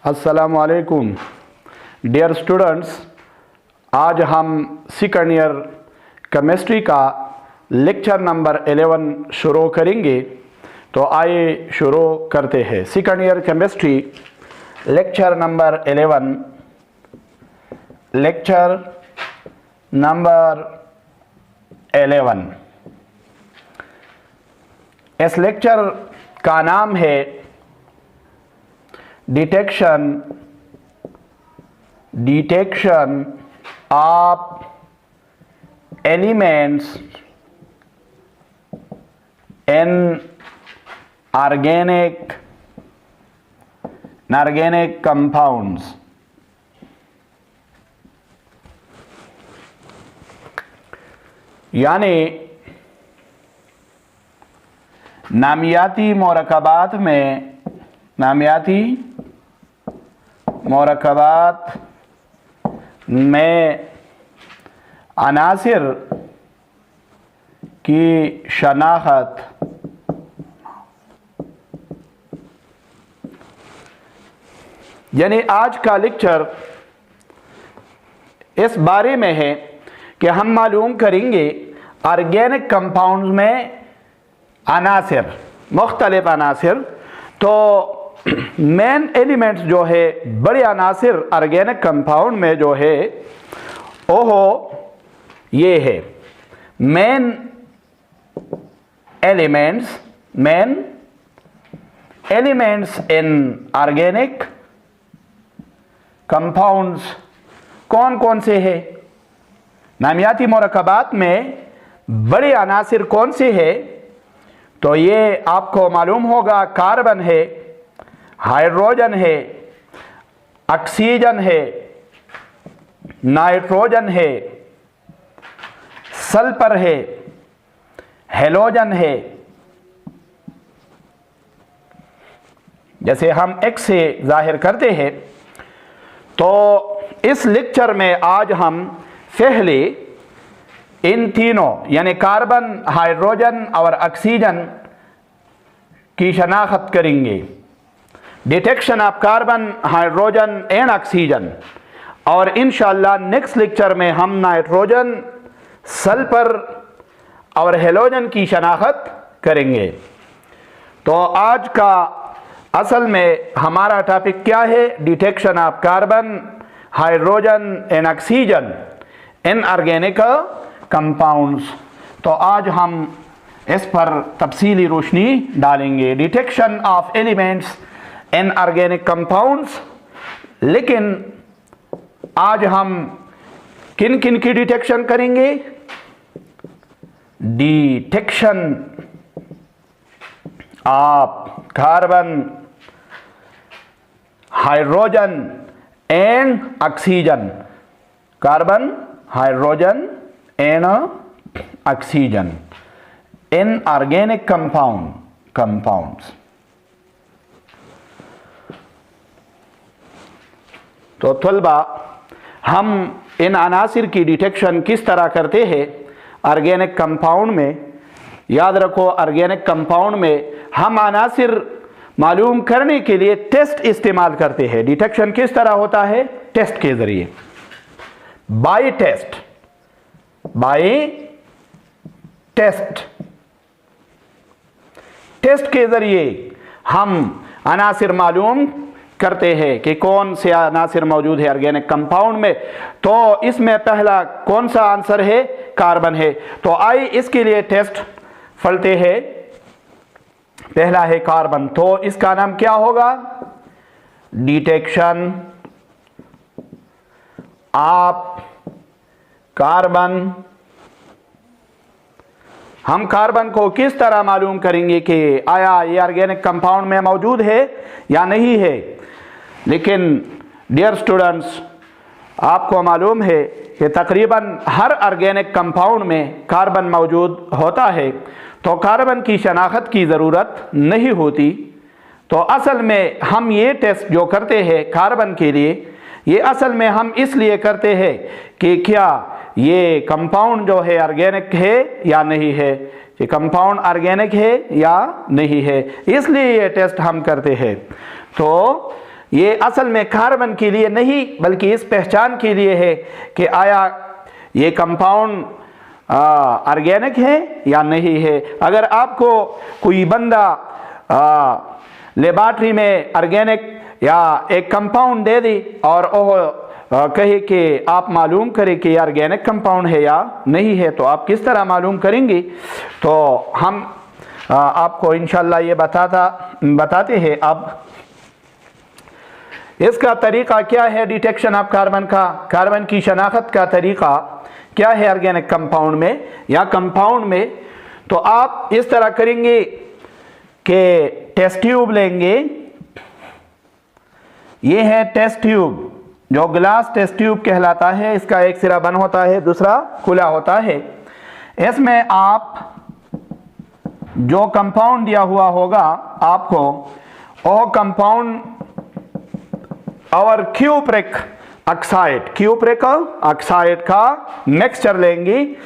अस्सलामु अलैकुम dear students. आज हम सेकंड ईयर केमिस्ट्री का लेक्चर नंबर 11 शुरू करेंगे। तो आइए शुरू करते हैं। Second year chemistry lecture number 11। Lecture number 11। इस लेक्चर का नाम है detection of elements in organic compounds. यानी नामियाती मरकबात में अनासिर की शनाख्त यानी आज का लेक्चर इस बारे में है कि हम मालूम करेंगे ऑर्गेनिक कंपाउंड में अनासिर, मुख्तलिफ अनासिर। तो मेन एलिमेंट्स जो है, बड़े अनासिर ऑर्गेनिक कंपाउंड में जो है ओहो ये है main elements in organic compounds कौन कौन से है। नामियाती मरकबात में बड़े अनासिर कौन से है, तो ये आपको मालूम होगा। कार्बन है, हाइड्रोजन है, ऑक्सीजन है, नाइट्रोजन है, सल्फर है, हेलोजन है। जैसे हम X से जाहिर करते हैं। तो इस लेक्चर में आज हम पहले इन तीनों यानी कार्बन, हाइड्रोजन और ऑक्सीजन की शनाख्त करेंगे। Detection of carbon, hydrogen and oxygen. और इंशाअल्लाह नेक्स्ट लेक्चर में हम नाइट्रोजन, सल्फर और हेलोजन की शनाख्त करेंगे। तो आज का असल में हमारा टॉपिक क्या है? Detection of carbon, hydrogen and oxygen in organic compounds. तो आज हम इस पर तफसीली रोशनी डालेंगे। Detection of elements in organic compounds. लेकिन आज हम किन किन की डिटेक्शन करेंगे? Detection of carbon, hydrogen and oxygen. Carbon, hydrogen and oxygen in organic compounds. तो तलबा, हम इन अनासिर की डिटेक्शन किस तरह करते हैं ऑर्गेनिक कंपाउंड में? याद रखो, ऑर्गेनिक कंपाउंड में हम अनासिर मालूम करने के लिए टेस्ट इस्तेमाल करते हैं। डिटेक्शन किस तरह होता है? टेस्ट के जरिए, बाय टेस्ट के जरिए हम अनासिर मालूम करते हैं कि कौन से अनासिर मौजूद है ऑर्गेनिक कंपाउंड में। तो इसमें पहला कौन सा आंसर है? कार्बन है। तो आइए इसके लिए टेस्ट पढ़ते हैं। पहला है कार्बन, तो इसका नाम क्या होगा? Detection of carbon. हम कार्बन को किस तरह मालूम करेंगे कि आया ये ऑर्गेनिक कंपाउंड में मौजूद है या नहीं है? लेकिन डियर स्टूडेंट्स, आपको मालूम है कि तकरीबन हर ऑर्गेनिक कंपाउंड में कार्बन मौजूद होता है। तो कार्बन की शनाख्त की ज़रूरत नहीं होती। तो असल में हम ये टेस्ट जो करते हैं कार्बन के लिए, ये असल में हम इसलिए करते हैं कि क्या ये कंपाउंड जो है ऑर्गेनिक है या नहीं है, कि कंपाउंड ऑर्गेनिक है या नहीं है, इसलिए ये टेस्ट हम करते हैं। तो ये असल में कार्बन के लिए नहीं बल्कि इस पहचान के लिए है कि आया ये कंपाउंड ऑर्गेनिक है या नहीं है। अगर आपको कोई बंदा लेबॉर्ट्री में ऑर्गेनिक या एक कंपाउंड दे दी और वो कहे कि आप मालूम करें कि ऑर्गेनिक कंपाउंड है या नहीं है, तो आप किस तरह मालूम करेंगे? तो हम आपको इंशाल्लाह ये बताते हैं। अब इसका तरीका क्या है डिटेक्शन ऑफ कार्बन का, कार्बन की शनाख्त का तरीका क्या है ऑर्गेनिक कंपाउंड में या कंपाउंड में? तो आप इस तरह करेंगे कि टेस्ट ट्यूब लेंगे, ये है टेस्ट ट्यूब जो ग्लास टेस्ट ट्यूब कहलाता है। इसका एक सिरा बंद होता है, दूसरा खुला होता है। इसमें आप जो कंपाउंड दिया हुआ होगा आपको, वो कंपाउंड और क्यूप्रिक ऑक्साइड का मिक्सचर लेंगे।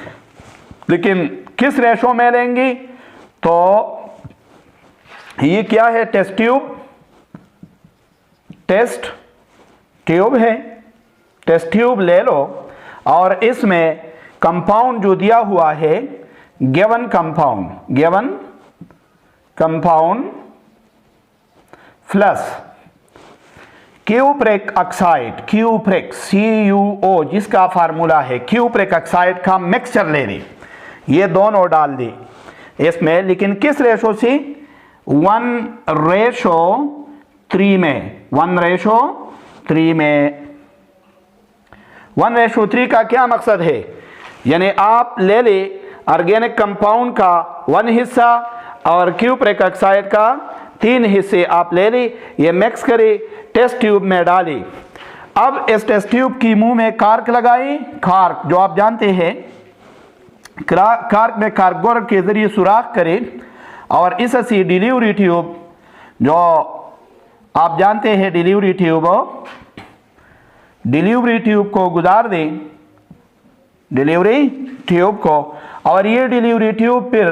लेकिन किस रेशो में लेंगे? तो ये क्या है? टेस्ट ट्यूब है। टेस्ट ट्यूब ले लो और इसमें कंपाउंड जो दिया हुआ है given compound plus cupric oxide, CuO जिसका फार्मूला है, क्यूप्रिक ऑक्साइड का मिक्सचर ले ली। ये दोनों डाल दी इसमें, लेकिन किस रेशो से? 1:3 में। 1:3 का क्या मकसद है? यानी आप ले ले ऑर्गेनिक कंपाउंड का 1 हिस्सा और क्यूप्रिक ऑक्साइड का 3 हिस्से आप ले ली, ये मिक्स करी, टेस्ट ट्यूब में डाली। अब इस टेस्ट ट्यूब की मुंह में कार्क लगाई। कार्क जो आप जानते हैं, कार्क में कार्गोर के जरिए सुराख करें और इससे डिलीवरी ट्यूब जो आप जानते हैं डिलीवरी ट्यूब को गुजार दें, डिलीवरी ट्यूब को। और ये डिलीवरी ट्यूब फिर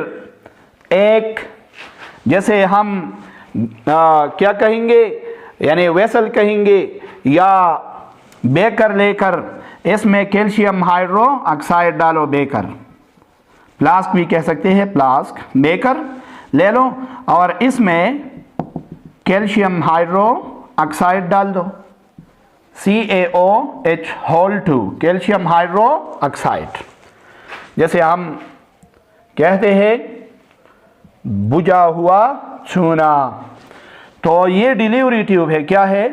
एक जैसे हम क्या कहेंगे, यानी वेसल कहेंगे या बेकर लेकर इसमें कैल्शियम हाइड्रोक्साइड डालो, बेकर, फ्लास्क भी कह सकते हैं, फ्लास्क, बेकर ले लो और इसमें कैल्शियम हाइड्रोक्साइड डाल दो, CaOH2, कैल्शियम हाइड्रोक्साइड। जैसे हम कहते हैं बुझा हुआ चूना। तो ये डिलीवरी ट्यूब है। क्या है?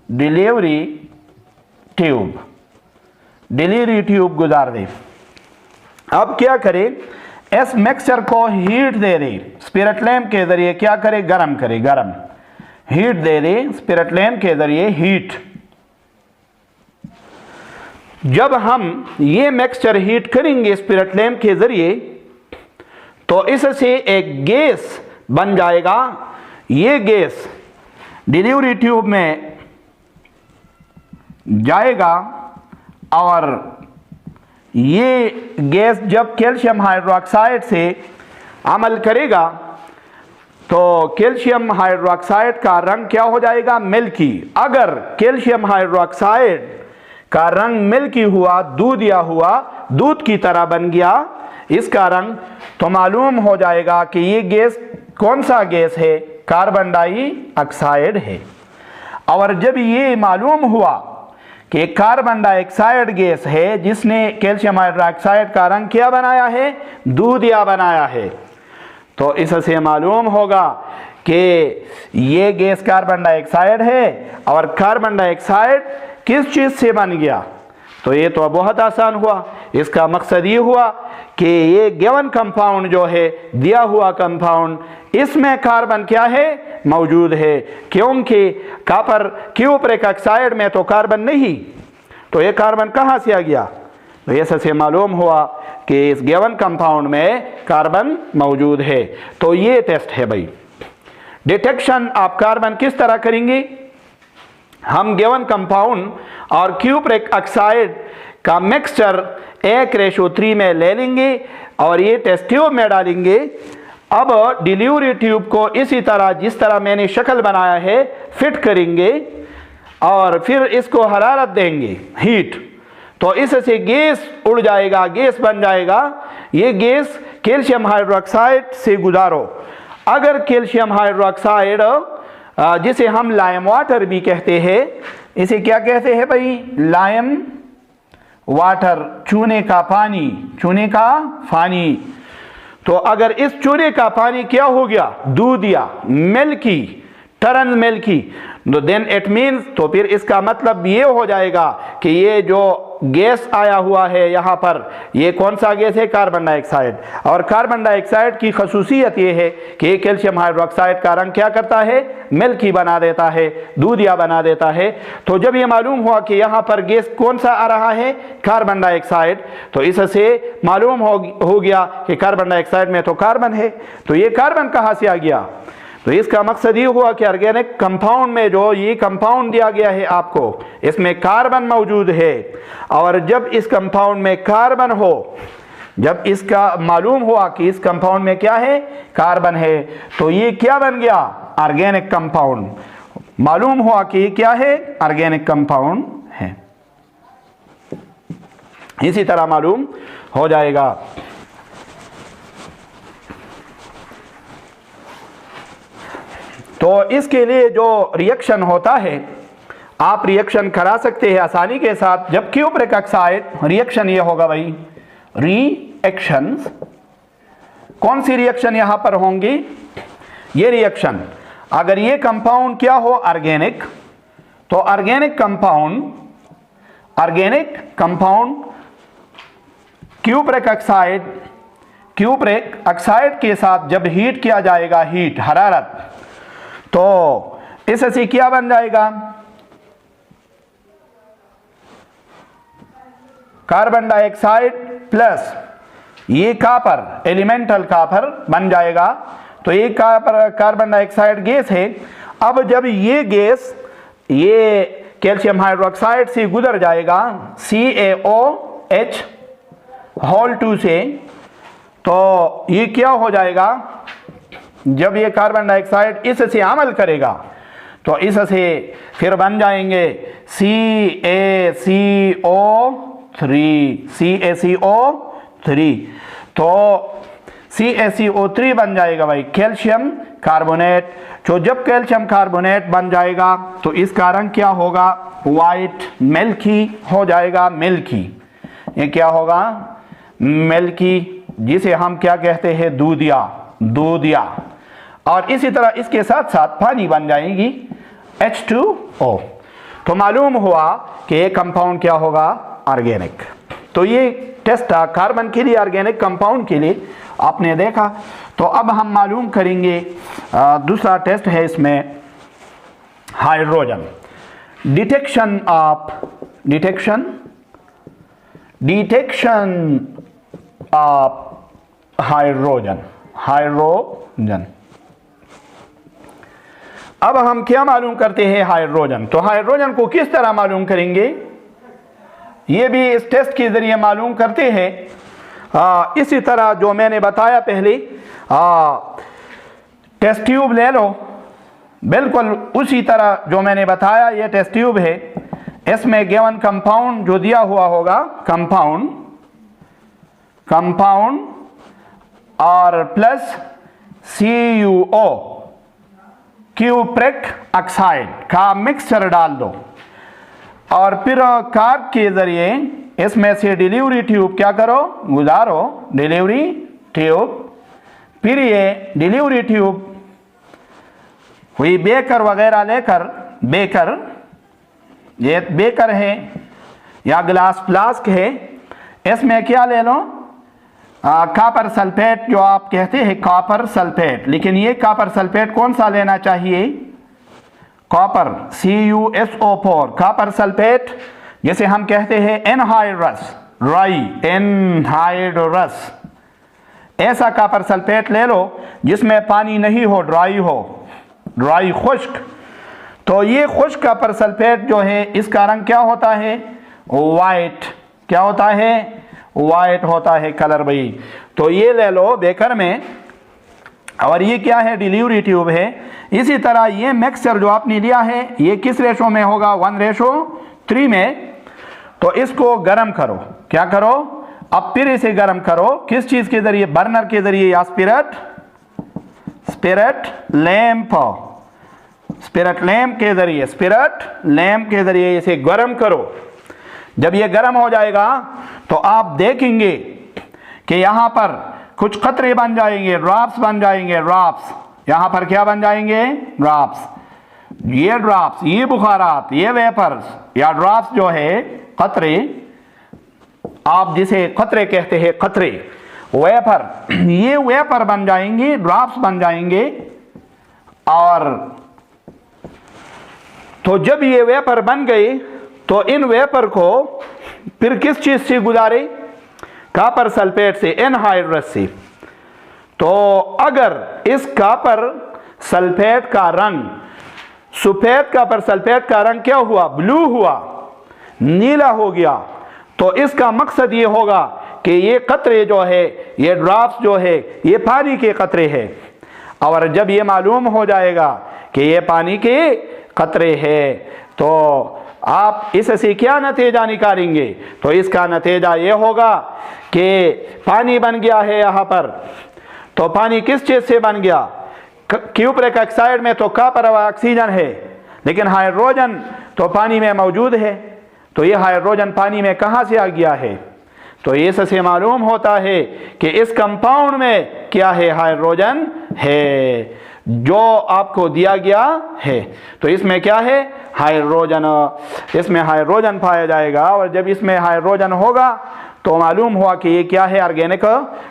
डिलीवरी ट्यूब गुजार दे। अब क्या करे? इस मिक्सचर को हीट दे दे स्पिरिट लैम्प के जरिए। क्या करे? गरम करे, हीट दे दे स्पिरिट लैम्प के जरिए, हीट। जब हम ये मिक्सचर हीट करेंगे स्पिरिट लैम्प के जरिए तो इससे एक गैस बन जाएगा। ये गैस डिलीवरी ट्यूब में जाएगा और ये गैस जब कैल्शियम हाइड्रोक्साइड से अमल करेगा तो कैल्शियम हाइड्रोक्साइड का रंग क्या हो जाएगा? मिल्की। अगर कैल्शियम हाइड्रोक्साइड का रंग मिल्की हुआ, दूधिया हुआ, दूध की तरह बन गया इसका रंग, तो मालूम हो जाएगा कि ये गैस कौन सा गैस है? कार्बन डाइऑक्साइड है। और जब ये मालूम हुआ कि कार्बन डाइऑक्साइड गैस है जिसने कैल्शियम हाइड्रोक्साइड का रंग क्या बनाया है? दूधिया बनाया है, तो इससे मालूम होगा कि ये गैस कार्बन डाइऑक्साइड है। और कार्बन डाइऑक्साइड किस चीज़ से बन गया? तो ये तो बहुत आसान हुआ। इसका मकसद ये हुआ कि ये गिवन कंपाउंड जो है, दिया हुआ कंपाउंड, इसमें कार्बन क्या है? मौजूद है। क्योंकि कॉपर क्यूप्रिक ऑक्साइड में तो कार्बन नहीं, तो ये कार्बन कहाँ से आ गया? तो ये सबसे मालूम हुआ कि इस गिवन कंपाउंड में कार्बन मौजूद है। तो ये टेस्ट है भाई। डिटेक्शन ऑफ कार्बन किस तरह करेंगे? हम गिवन कंपाउंड और क्यूप्रिक ऑक्साइड का मिक्सचर 1:3 में ले लेंगे और ये टेस्ट ट्यूब में डालेंगे अब डिलीवरी ट्यूब को इसी तरह जिस तरह मैंने शक्ल बनाया है फिट करेंगे और फिर इसको हरारत देंगे, हीट, तो इससे गैस उड़ जाएगा, गैस बन जाएगा। ये गैस कैल्शियम हाइड्रोक्साइड से गुजारो। अगर कैल्शियम हाइड्रोक्साइड जिसे हम लाइम वाटर भी कहते हैं, इसे क्या कहते हैं भाई, लाइम वाटर, चूने का पानी, चूने का पानी। तो अगर इस चूने का पानी क्या हो गया, दूध या मिल्की, टर्न मिल्की, तो देन इट मीन्स, तो फिर इसका मतलब ये हो जाएगा कि ये जो गैस आया हुआ है यहाँ पर, ये कौन सा गैस है, कार्बन डाइऑक्साइड। और कार्बन डाइऑक्साइड की खसूसियत ये है कि ये कैल्शियम हाइड्रोक्साइड का रंग क्या करता है, मिल्की बना देता है, दूधिया बना देता है। तो जब ये मालूम हुआ कि यहाँ पर गैस कौन सा आ रहा है, कार्बन डाइऑक्साइड, तो इससे मालूम हो गया कि कार्बन डाइऑक्साइड में तो कार्बन है, तो ये कार्बन कहाँ से आ गया। तो इसका मकसद ये हुआ कि ऑर्गेनिक कंपाउंड में जो ये कंपाउंड दिया गया है आपको, इसमें कार्बन मौजूद है। और जब इस कंपाउंड में कार्बन हो, जब इसका मालूम हुआ कि इस कंपाउंड में क्या है, कार्बन है, तो ये क्या बन गया, ऑर्गेनिक कंपाउंड। मालूम हुआ कि क्या है, ऑर्गेनिक कंपाउंड है। इसी तरह मालूम हो जाएगा। तो इसके लिए जो रिएक्शन होता है, आप रिएक्शन करा सकते हैं आसानी के साथ। जब क्यूप्रिक ऑक्साइड, रिएक्शन ये होगा भाई, रिएक्शंस, कौन सी रिएक्शन यहां पर होंगी, ये रिएक्शन, अगर ये कंपाउंड क्या हो, ऑर्गेनिक, तो ऑर्गेनिक कंपाउंड क्यूप्रिक ऑक्साइड के साथ जब हीट किया जाएगा, हीट, हरारत, तो इससे क्या बन जाएगा, कार्बन डाइऑक्साइड प्लस ये कॉपर, एलिमेंटल कॉपर बन जाएगा। तो ये कार्बन डाइऑक्साइड गैस है। अब जब ये गैस ये कैल्शियम हाइड्रोक्साइड से गुजर जाएगा CaOH होल 2 से, तो ये क्या हो जाएगा, जब ये कार्बन डाइऑक्साइड इससे अमल करेगा तो इससे फिर बन जाएंगे CaCO3, तो CaCO3 बन जाएगा भाई, कैल्शियम कार्बोनेट। तो जब कैल्शियम कार्बोनेट बन जाएगा तो इसका रंग क्या होगा, वाइट, मिल्की हो जाएगा, मिल्की। ये क्या होगा, मिल्की, जिसे हम क्या कहते हैं, दूधिया। और इसी तरह इसके साथ साथ पानी बन जाएगी, H2O। तो मालूम हुआ कि ये कंपाउंड क्या होगा, ऑर्गेनिक। तो ये टेस्ट था कार्बन के लिए, ऑर्गेनिक कंपाउंड के लिए आपने देखा। तो अब हम मालूम करेंगे दूसरा टेस्ट है इसमें, हाइड्रोजन, डिटेक्शन ऑफ हाइड्रोजन। अब हम क्या मालूम करते हैं, हाइड्रोजन। तो हाइड्रोजन को किस तरह मालूम करेंगे, ये भी इस टेस्ट के जरिए मालूम करते हैं। इसी तरह जो मैंने बताया पहले, टेस्ट ट्यूब ले लो, बिल्कुल उसी तरह जो मैंने बताया, ये टेस्ट ट्यूब है। इसमें गिवन कंपाउंड जो दिया हुआ होगा, कंपाउंड और प्लस CuO, क्यूप्रिक ऑक्साइड का मिक्सचर डाल दो, और फिर कार्ब के जरिए इसमें से डिलीवरी ट्यूब क्या करो, गुजारो, डिलीवरी ट्यूब। फिर ये डिलीवरी ट्यूब हुई बेकर वगैरह लेकर, ये बेकर है या ग्लास फ्लास्क है, इसमें क्या ले लो, कॉपर सल्फेट, जो आप कहते हैं कॉपर सल्फेट। लेकिन ये कॉपर सल्फेट कौन सा लेना चाहिए, कॉपर, CuSO4, कॉपर सल्फेट, जिसे हम कहते हैं एनहाइड्रस, एनहाइड्रस, ऐसा कॉपर सल्फेट ले लो जिसमें पानी नहीं हो, ड्राई, खुश्क। तो ये खुश्क कॉपर सल्फेट जो है, इसका रंग क्या होता है, वाइट। क्या होता है, वाइट होता है कलर भाई। तो ये ले लो बेकर में, और ये क्या है, डिलीवरी ट्यूब है। इसी तरह ये मिक्सचर जो आपने लिया है ये किस रेशो में होगा, 1:3 में। तो इसको गर्म करो, क्या करो, अब फिर इसे गर्म करो, किस चीज के जरिए, बर्नर के जरिए या स्पिरिट लैंप के जरिए इसे गर्म करो। जब ये गर्म हो जाएगा तो आप देखेंगे कि यहां पर कुछ कतरे बन जाएंगे, ड्रॉप्स बन जाएंगे, ड्रॉप्स। यहां पर क्या बन जाएंगे, ड्रॉप्स। ये ड्रॉप्स, ये बुखारात, ये वेपर्स या ड्रॉप्स जो है, कतरे, आप जिसे कतरे कहते हैं, कतरे, वेपर, ये वेपर बन जाएंगे, ड्रॉप्स बन जाएंगे। और तो जब ये वेपर बन गई तो इन वेपर को फिर किस चीज से गुजारे, कॉपर सल्फेट से, एनहाइड्रस से। तो अगर इस कॉपर सल्फेट का रंग, सफेद कॉपर सल्फेट का रंग क्या हुआ, ब्लू हुआ, नीला हो गया, तो इसका मकसद ये होगा कि ये कतरे जो है, ये ड्रॉप्स जो है, ये पानी के कतरे हैं। और जब ये मालूम हो जाएगा कि ये पानी के कतरे हैं तो आप इससे क्या नतीजा निकालेंगे, तो इसका नतीजा ये होगा कि पानी बन गया है यहाँ पर। तो पानी किस चीज से बन गया, क्यूप्रिक ऑक्साइड में तो कॉपर और ऑक्सीजन है, लेकिन हाइड्रोजन तो पानी में मौजूद है। तो ये हाइड्रोजन पानी में कहाँ से आ गया है, तो इससे मालूम होता है कि इस कंपाउंड में क्या है, हाइड्रोजन है जो आपको दिया गया है। तो इसमें क्या है, हाइड्रोजन, इसमें हाइड्रोजन पाया जाएगा। और जब इसमें हाइड्रोजन होगा तो मालूम हुआ कि ये क्या है, ऑर्गेनिक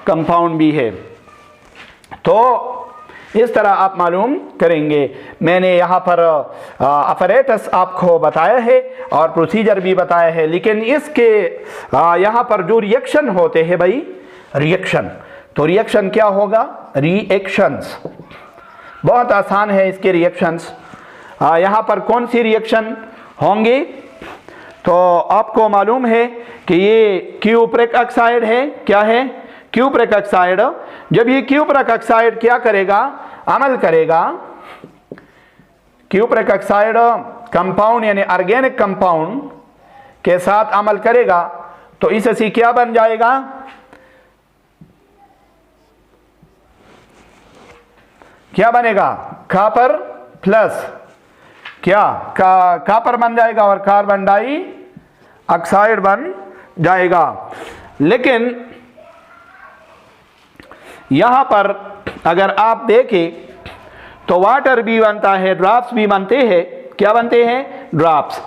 कंपाउंड भी है। तो इस तरह आप मालूम करेंगे। मैंने यहाँ पर अपरेटस आपको बताया है और प्रोसीजर भी बताया है, लेकिन इसके यहाँ पर जो रिएक्शन होते हैं भाई, रिएक्शन, तो रिएक्शन क्या होगा, रिएक्शंस बहुत आसान है इसके रिएक्शंस। यहाँ पर कौन सी रिएक्शन होंगे, तो आपको मालूम है कि ये क्यूप्रिक ऑक्साइड है, क्या है, क्यूप्रिक ऑक्साइड। जब ये क्यूप्रिक ऑक्साइड क्या करेगा, अमल करेगा, क्यूप्रिक ऑक्साइड कंपाउंड यानी ऑर्गेनिक कंपाउंड के साथ अमल करेगा, तो इससे क्या बन जाएगा, क्या बनेगा, कॉपर प्लस क्या, कॉपर बन जाएगा और कार्बन डाई ऑक्साइड बन जाएगा। लेकिन यहां पर अगर आप देखें तो वाटर भी बनता है, ड्रॉप्स भी बनते हैं, क्या बनते हैं, ड्रॉप्स।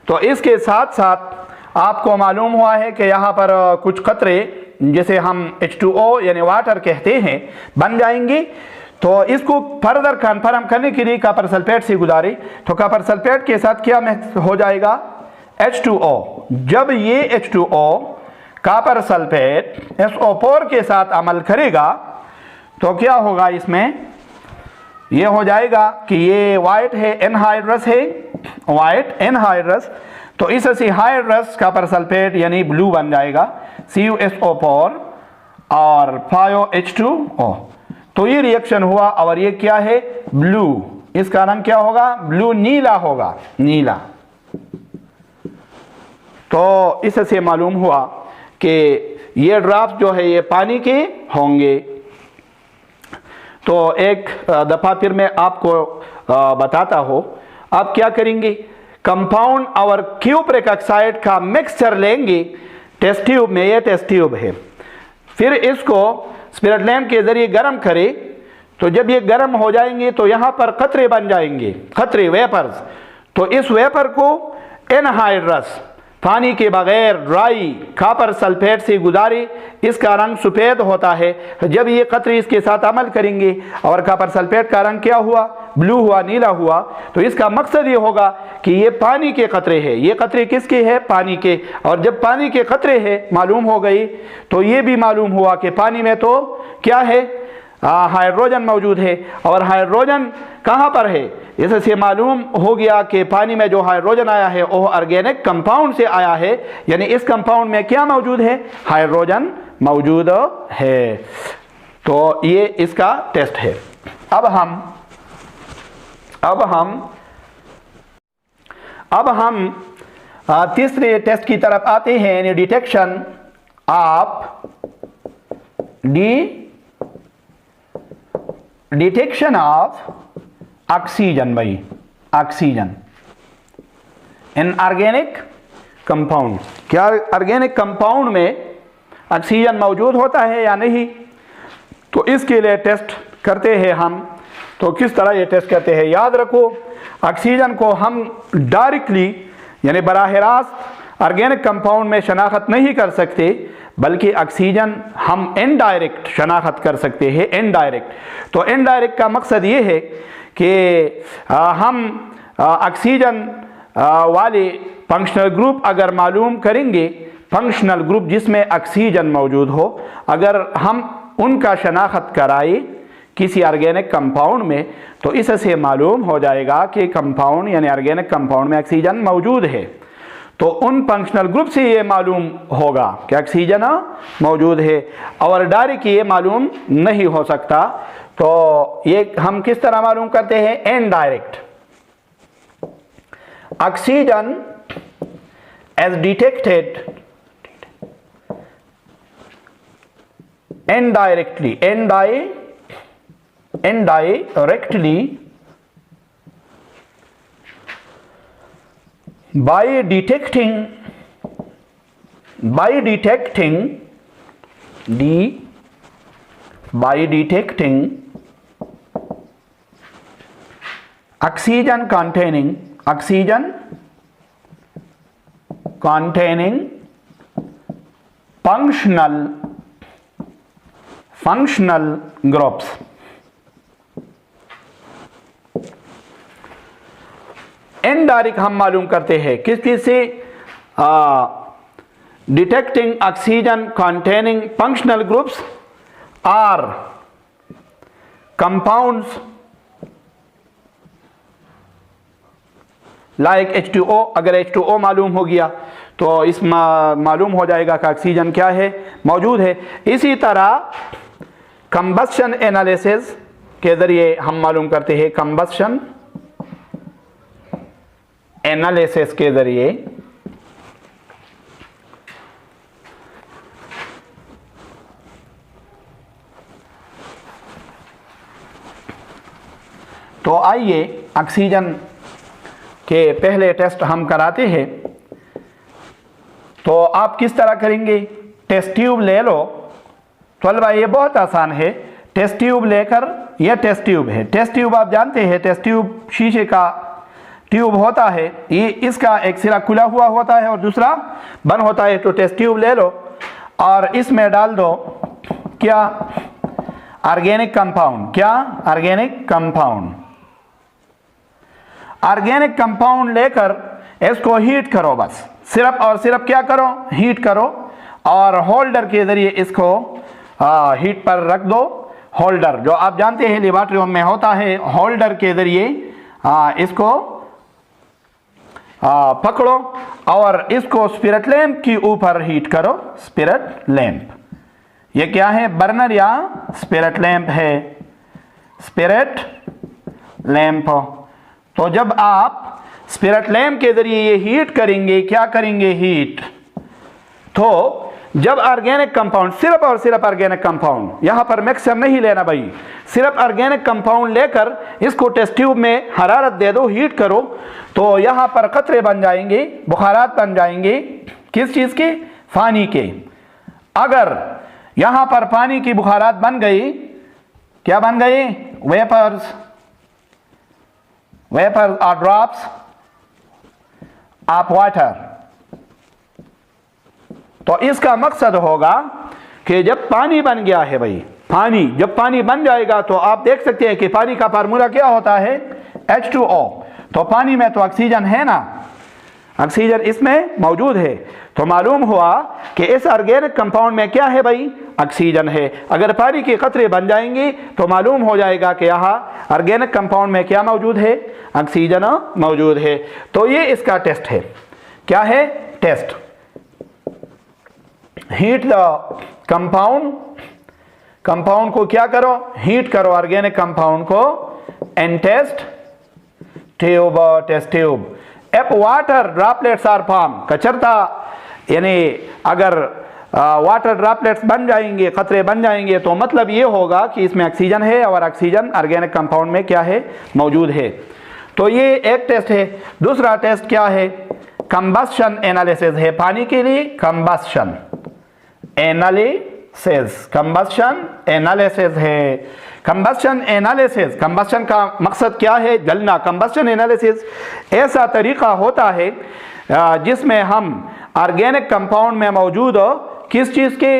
तो इसके साथ साथ आपको मालूम हुआ है कि यहाँ पर कुछ कतरे जिसे हम H2O यानी वाटर कहते हैं बन जाएंगे। तो इसको फर्दर कन्फर्म करने के लिए कॉपर सल्फेट से गुजारे, तो कॉपर सल्फेट के साथ क्या मिक्स हो जाएगा, H2O। जब ये H2O कॉपर सल्फेट SO4 के साथ अमल करेगा तो क्या होगा, इसमें ये हो जाएगा कि ये वाइट है, एनहाइड्रस है, वाइट एनहाइड्रस। तो इससे हाइड्रस कॉपर सल्फेट यानी ब्लू बन जाएगा, CuSO4 और 5H2O। तो ये रिएक्शन हुआ और ये क्या है, ब्लू, इसका रंग क्या होगा, ब्लू, नीला होगा, नीला। तो इससे मालूम हुआ कि ये ड्रॉप्स जो है ये पानी के होंगे। तो एक दफ़ा फिर मैं आपको बताता हूँ। आप क्या करेंगे, कंपाउंड और क्यूप्रिक ऑक्साइड का मिक्सचर लेंगे टेस्ट ट्यूब में, ये टेस्ट ट्यूब है, फिर इसको स्पिरिट लैंप के जरिए गर्म करें। तो जब ये गर्म हो जाएंगे तो यहाँ पर कतरे बन जाएंगे, कतरे, वेपर्स। तो इस वेपर को एनहाइड्रस, पानी के बगैर ड्राई कॉपर सल्फेट से गुजारे, इसका रंग सफ़ेद होता है। जब ये कतरे इसके साथ अमल करेंगे और कॉपर सल्फेट का रंग क्या हुआ, ब्लू हुआ, नीला हुआ, तो इसका मकसद ये होगा कि ये पानी के कतरे हैं। ये कतरे किसके हैं, पानी के। और जब पानी के कतरे हैं मालूम हो गई तो ये भी मालूम हुआ कि पानी में तो क्या है, हाइड्रोजन मौजूद है। और हाइड्रोजन कहाँ पर है, इससे मालूम हो गया कि पानी में जो हाइड्रोजन आया है वो ऑर्गेनिक कंपाउंड से आया है, यानी इस कंपाउंड में क्या मौजूद है, हाइड्रोजन मौजूद है। तो ये इसका टेस्ट है। अब हम तीसरे टेस्ट की तरफ आते हैं, यानी डिटेक्शन ऑफ ऑक्सीजन भाई, ऑक्सीजन इन ऑर्गेनिक कंपाउंड। क्या ऑर्गेनिक कंपाउंड में ऑक्सीजन मौजूद होता है या नहीं, तो इसके लिए टेस्ट करते हैं हम। तो किस तरह ये टेस्ट करते हैं, याद रखो ऑक्सीजन को हम डायरेक्टली यानी बराह रास्त ऑर्गेनिक कंपाउंड में शनाख्त नहीं कर सकते, बल्कि ऑक्सीजन हम इनडायरेक्ट शनाख्त कर सकते हैं, इनडायरेक्ट। तो इनडायरेक्ट का मकसद ये है कि हम ऑक्सीजन वाले फंक्शनल ग्रुप अगर मालूम करेंगे, फंक्शनल ग्रुप जिसमें ऑक्सीजन मौजूद हो, अगर हम उनका शनाख्त कराए किसी ऑर्गेनिक कंपाउंड में, तो इससे मालूम हो जाएगा कि कंपाउंड यानी ऑर्गेनिक कंपाउंड में ऑक्सीजन मौजूद है। तो उन फंक्शनल ग्रुप से ये मालूम होगा कि ऑक्सीजन मौजूद है, और डायरेक्ट ये मालूम नहीं हो सकता। तो ये हम किस तरह मालूम करते हैं, indirect. Oxygen as detected indirectly by detecting oxygen containing functional groups। Indirect हम मालूम करते हैं किस चीज से, detecting oxygen containing functional groups are compounds like H2O। अगर H2O मालूम हो गया तो इस मालूम हो जाएगा कि ऑक्सीजन क्या है, मौजूद है। इसी तरह कंबस्शन एनालिसिस के ज़रिए हम मालूम करते हैं, कंबस्शन एनालिसिस के ज़रिए तो आइए ऑक्सीजन के पहले टेस्ट हम कराते हैं। तो आप किस तरह करेंगे, टेस्ट ट्यूब ले लो। तलबा ये बहुत आसान है, टेस्ट ट्यूब लेकर, यह टेस्ट ट्यूब है। टेस्ट ट्यूब आप जानते हैं, टेस्ट ट्यूब शीशे का ट्यूब होता है, ये इसका एक सिरा खुला हुआ होता है और दूसरा बंद होता है। तो टेस्ट ट्यूब ले लो और इसमें डाल दो क्या, ऑर्गेनिक कंपाउंड। क्या, ऑर्गेनिक कंपाउंड। ऑर्गेनिक कंपाउंड लेकर इसको हीट करो, बस सिर्फ और सिर्फ क्या करो, हीट करो, और होल्डर के ज़रिए इसको हीट पर रख दो। होल्डर जो आप जानते हैं लेबॉरेटरी में होता है, होल्डर के ज़रिए इसको पकड़ो और इसको स्पिरिट लैंप के ऊपर हीट करो। स्पिरिट लैंप, ये क्या है, बर्नर या स्पिरिट लैंप है, स्पिरिट लैंप। तो जब आप स्पिरिट लैंप के ज़रिए ये हीट करेंगे, क्या करेंगे, हीट, तो जब ऑर्गेनिक कंपाउंड, सिर्फ और सिर्फ ऑर्गेनिक कंपाउंड, यहां पर मिक्सर नहीं लेना भाई, सिर्फ ऑर्गेनिक कंपाउंड लेकर इसको टेस्ट ट्यूब में हरारत दे दो, हीट करो, तो यहां पर कतरे बन जाएंगे, बुखारात बन जाएंगे। किस चीज के, पानी के। अगर यहां पर पानी की बुखारात बन गई, क्या बन गई, वेपर्स और ड्रॉप्स ऑफ वाटर। तो इसका मकसद होगा कि जब पानी बन गया है भाई, पानी जब पानी बन जाएगा तो आप देख सकते हैं कि पानी का फार्मूला क्या होता है, H2O। तो पानी में तो ऑक्सीजन है ना, ऑक्सीजन इसमें मौजूद है। तो मालूम हुआ कि इस ऑर्गेनिक कंपाउंड में क्या है भाई, ऑक्सीजन है। अगर पानी के कतरे बन जाएंगे तो मालूम हो जाएगा कि यहाँ ऑर्गेनिक कंपाउंड में क्या मौजूद है, ऑक्सीजन मौजूद है। तो ये इसका टेस्ट है। क्या है test, heat the compound compound को क्या करो, हीट करो, ऑर्गेनिक कंपाउंड को, and test tube. If water droplets are formed, कचरता यानी अगर वाटर ड्रॉपलेट्स बन जाएंगे, कतरे बन जाएंगे, तो मतलब ये होगा कि इसमें ऑक्सीजन है और ऑक्सीजन ऑर्गेनिक कंपाउंड में क्या है, मौजूद है। तो ये एक टेस्ट है। दूसरा टेस्ट क्या है, कंबस्शन एनालिसिस है। पानी के लिए कंबस्शन एनालिसिस है। कंबस्शन एनालिसिस, कंबस्शन का मकसद क्या है, जलना। कंबस्शन एनालिसिस ऐसा तरीका होता है जिसमें हम ऑर्गेनिक कंपाउंड में मौजूद किस चीज़ के,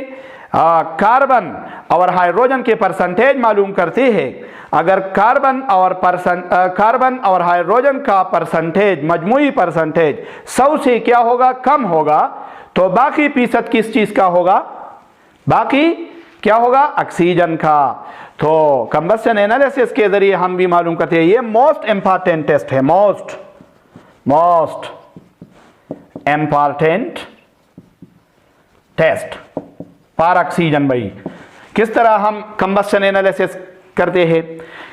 कार्बन और हाइड्रोजन के परसेंटेज मालूम करते हैं। अगर कार्बन और हाइड्रोजन का परसेंटेज, मजमूई परसेंटेज 100 से क्या होगा, कम होगा, तो बाकी फीसद किस चीज़ का होगा, बाकी क्या होगा, ऑक्सीजन का। तो कंबस्शन एनालिसिस के जरिए हम भी मालूम करते हैं। ये मोस्ट इंपॉर्टेंट टेस्ट है, most important test for oxygen. भाई किस तरह हम कंबस्शन एनालिसिस करते हैं।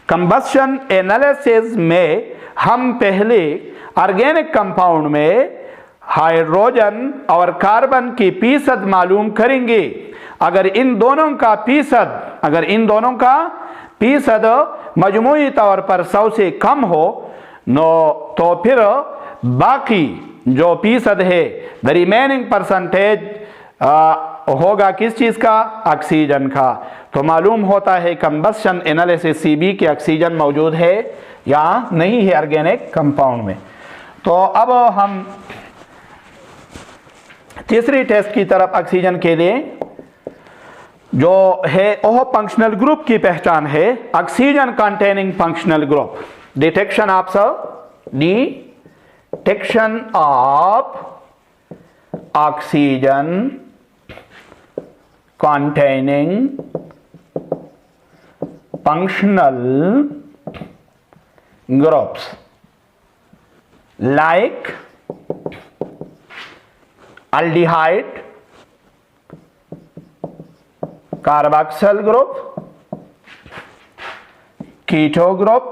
कंबस्शन एनालिसिस में हम पहले ऑर्गेनिक कंपाउंड में हाइड्रोजन और कार्बन की फीसद मालूम करेंगे। अगर इन दोनों का फीसद मजमूई तौर पर 100 से कम हो तो फिर बाकी जो फीसद है, द रिमेनिंग परसेंटेज होगा किस चीज़ का, ऑक्सीजन का। तो मालूम होता है कंबस्शन एनालिसिस सीबी के ऑक्सीजन मौजूद है या नहीं है ऑर्गेनिक कंपाउंड में। तो अब हम तीसरी टेस्ट की तरफ ऑक्सीजन के लिए, जो है ओह फंक्शनल ग्रुप की पहचान है, oxygen containing functional group. Detection of oxygen containing functional groups like aldehyde, carboxyl group, keto group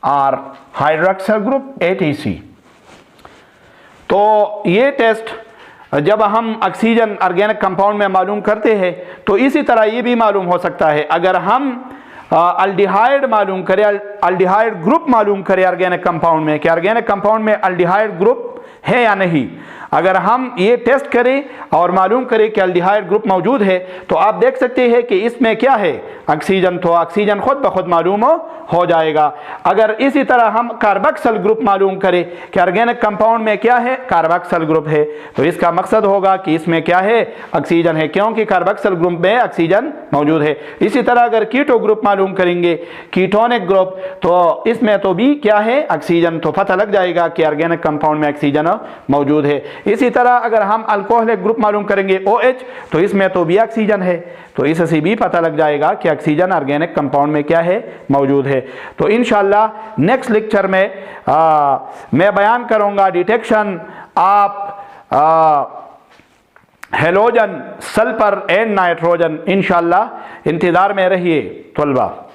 और hydroxyl group ATC। तो ये टेस्ट जब हम ऑक्सीजन ऑर्गेनिक कंपाउंड में मालूम करते हैं, तो इसी तरह ये भी मालूम हो सकता है। अगर हम अल्डिहाइड मालूम करें, अल्डिहाइड ग्रुप मालूम करें ऑर्गेनिक कंपाउंड में, कि ऑर्गेनिक कंपाउंड में अल्डिहाइड ग्रुप है या नहीं, अगर हम ये टेस्ट करें और मालूम करें कि अल्डिहाइड ग्रुप मौजूद है, तो आप देख सकते हैं कि इसमें क्या है, ऑक्सीजन। तो ऑक्सीजन खुद ब खुद मालूम हो जाएगा। अगर इसी तरह हम कार्बोक्सिल ग्रुप मालूम करें कि ऑर्गेनिक कंपाउंड में क्या है, कार्बोक्सिल ग्रुप है, तो इसका मकसद होगा कि इसमें क्या है, ऑक्सीजन है, क्योंकि कार्बोक्सिल ग्रुप में ऑक्सीजन मौजूद है। इसी तरह अगर कीटो ग्रुप मालूम करेंगे, कीटोनिक ग्रुप, तो इसमें तो भी क्या है, ऑक्सीजन। तो पता लग जाएगा कि ऑर्गेनिक कंपाउंड में ऑक्सीजन मौजूद है। इसी तरह अगर हम अल्कोहलिक ग्रुप मालूम करेंगे OH, तो इसमें तो भी ऑक्सीजन है, तो इससे भी पता लग जाएगा कि ऑक्सीजन ऑर्गेनिक कंपाउंड में क्या है, मौजूद है। तो इंशाल्लाह नेक्स्ट लेक्चर में मैं बयान करूंगा detection of halogen, sulphur and nitrogen. इंशाल्लाह इंतजार में रहिए तलबा।